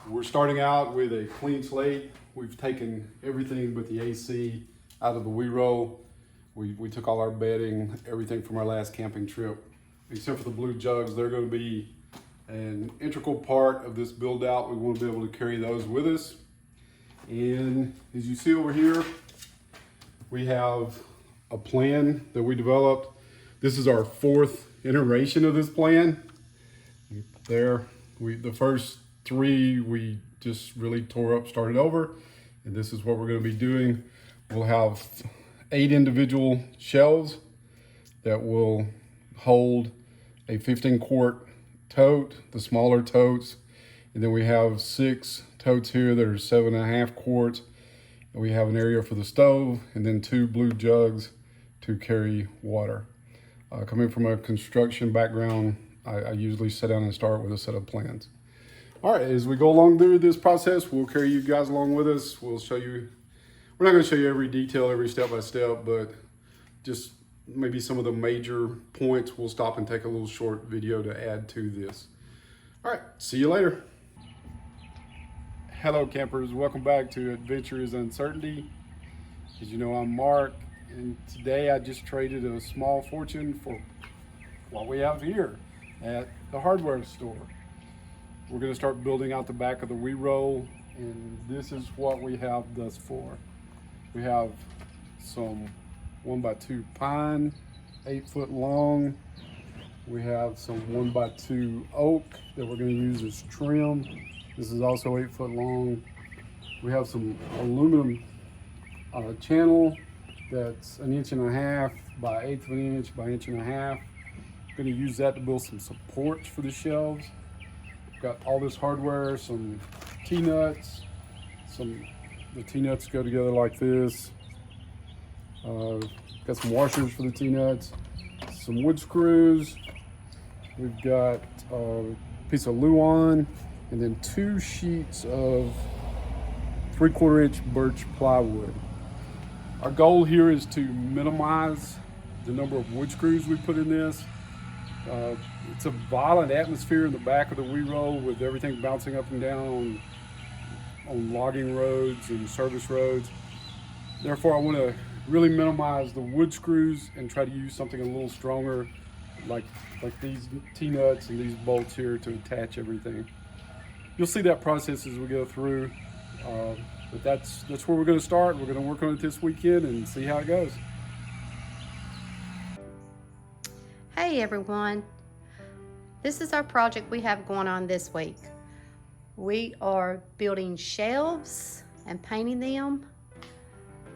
We're starting out with a clean slate. We've taken everything but the AC out of the WeeRoll. We took all our bedding, everything from our last camping trip, except for the blue jugs. They're going to be an integral part of this build out. We want to be able to carry those with us. And as you see over here, we have a plan that we developed. This is our fourth iteration of this plan. The first three we just really tore up, started over, and this is what we're going to be doing. We'll have 8 individual shelves that will hold a 15-quart tote, the smaller totes, and then we have 6 totes here that are 7.5 quarts, and we have an area for the stove, and then 2 blue jugs to carry water. Coming from a construction background, I usually sit down and start with a set of plans. All right, as we go along through this process, we'll carry you guys along with us. We'll show you, we're not going to show you every detail, every step by step, but just maybe some of the major points. We'll stop and take a little short video to add to this. All right, see you later. Hello campers, welcome back to Adventure is Uncertainty. As you know, I'm Mark, and today I just traded a small fortune for what we have here at the hardware store. We're going to start building out the back of the WeeRoll, and this is what we have thus far. We have some 1x2 pine, 8 foot long. We have some 1x2 oak that we're going to use as trim. This is also 8 foot long. We have some aluminum channel that's 1.5 inches by 1/8 of an inch by 1.5 inches. Going to use that to build some supports for the shelves. Got all this hardware, some T-nuts, the T-nuts go together like this. Got some washers for the T-nuts, some wood screws. We've got a piece of Luan, and then 2 sheets of 3/4 inch birch plywood. Our goal here is to minimize the number of wood screws we put in this. It's a violent atmosphere in the back of the WeeRoll with everything bouncing up and down on logging roads and service roads. Therefore, I want to really minimize the wood screws and try to use something a little stronger, like these T-nuts and these bolts here to attach everything. You'll see that process as we go through, but that's where we're going to start. We're going to work on it this weekend and see how it goes. Hey everyone, this is our project we have going on this week. We are building shelves and painting them.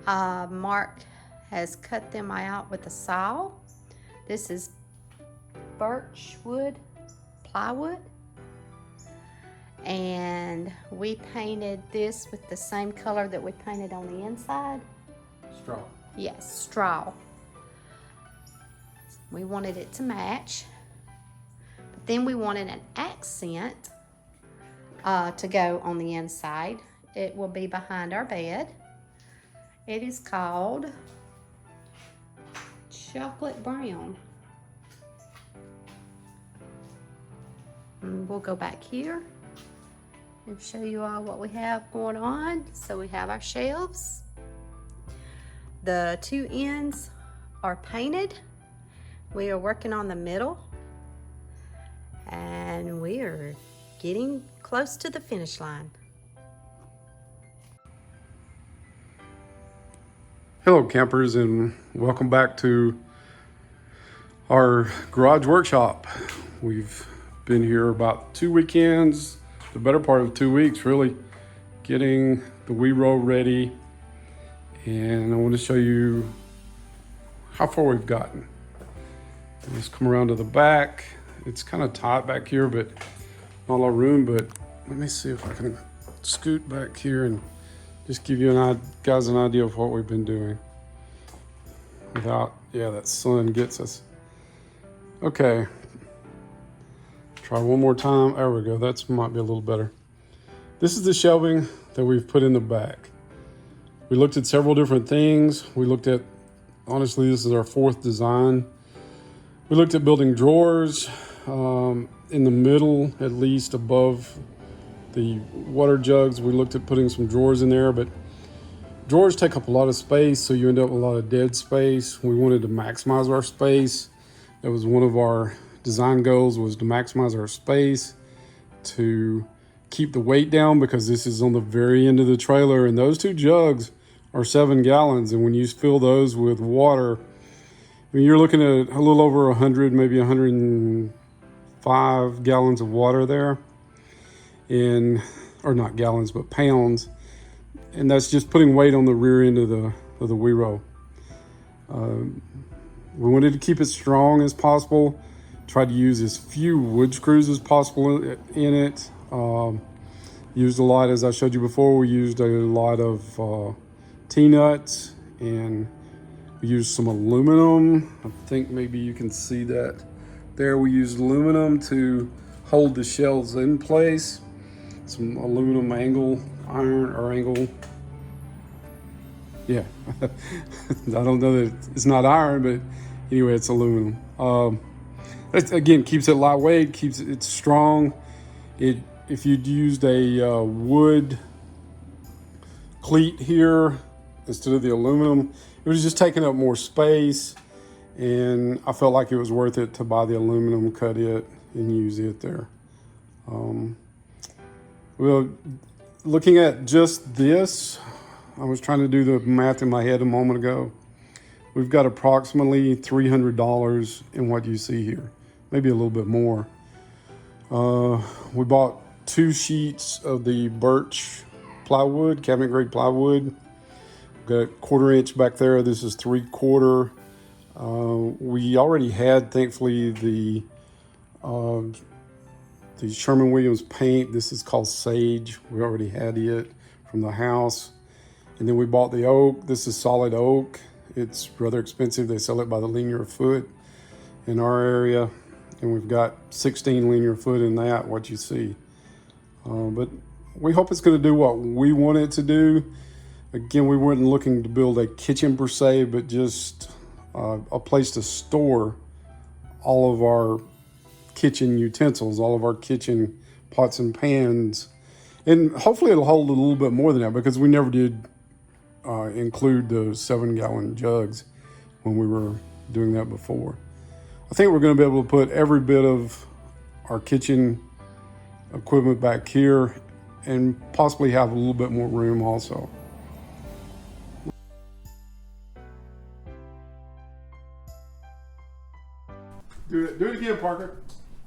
Mark has cut them out with a saw. This is birch wood plywood, and we painted this with the same color that we painted on the inside. Straw. Yes, straw. We wanted it to match, but then we wanted an accent to go on the inside. It will be behind our bed. It is called chocolate brown. And we'll go back here and show you all what we have going on. So we have our shelves. The 2 ends are painted. We are working on the middle, and we are getting close to the finish line. Hello campers, and welcome back to our garage workshop. We've been here about 2 weekends, the better part of 2 weeks really, getting the WeeRoll ready, and I want to show you how far we've gotten. Let's come around to the back. It's kind of tight back here, but not a lot of room, but let me see if I can scoot back here and just give you guys an idea of what we've been doing without, yeah, that sun gets us. Okay, try one more time. There we go, that might be a little better. This is the shelving that we've put in the back. We looked at several different things. We looked at, honestly, this is our 4th design. We looked at building drawers in the middle, at least above the water jugs. We looked at putting some drawers in there, but drawers take up a lot of space, so you end up with a lot of dead space. We wanted to maximize our space. That was one of our design goals, was to maximize our space, to keep the weight down, because this is on the very end of the trailer, and those 2 jugs are 7 gallons. And when you fill those with water, I mean, you're looking at a little over 100, maybe 105 gallons of water there. Or not gallons, but pounds. And that's just putting weight on the rear end of the WeeRoll. We wanted to keep it strong as possible. Tried to use as few wood screws as possible in it. Used a lot, as I showed you before, we used a lot of T-nuts, and we used some aluminum. I think maybe you can see that there. We used aluminum to hold the shells in place. Some aluminum angle iron, or angle. Yeah, I don't know that it's not iron, but anyway, it's aluminum. That again keeps it lightweight, keeps it strong. If you'd used a wood cleat here instead of the aluminum, it was just taking up more space, and I felt like it was worth it to buy the aluminum, cut it, and use it there. Well, looking at just this, I was trying to do the math in my head a moment ago. We've got approximately $300 in what you see here, maybe a little bit more. We bought 2 sheets of the birch plywood, cabinet grade plywood. Got 1/4 inch back there. This is 3/4. We already had, thankfully, the Sherwin-Williams paint. This is called Sage. We already had it from the house. And then we bought the oak. This is solid oak. It's rather expensive. They sell it by the linear foot in our area. And we've got 16 linear foot in that, what you see. But we hope it's going to do what we want it to do. Again, we weren't looking to build a kitchen per se, but just a place to store all of our kitchen utensils, all of our kitchen pots and pans. And hopefully it'll hold a little bit more than that, because we never did include the 7-gallon jugs when we were doing that before. I think we're going to be able to put every bit of our kitchen equipment back here, and possibly have a little bit more room also. Do it again, Parker.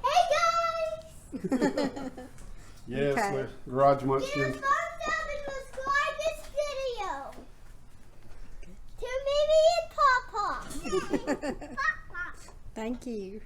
Hey guys! Yes, Okay. the garage Give munchkin. a thumbs up and subscribe this video to Mimi and Papa. Thank you.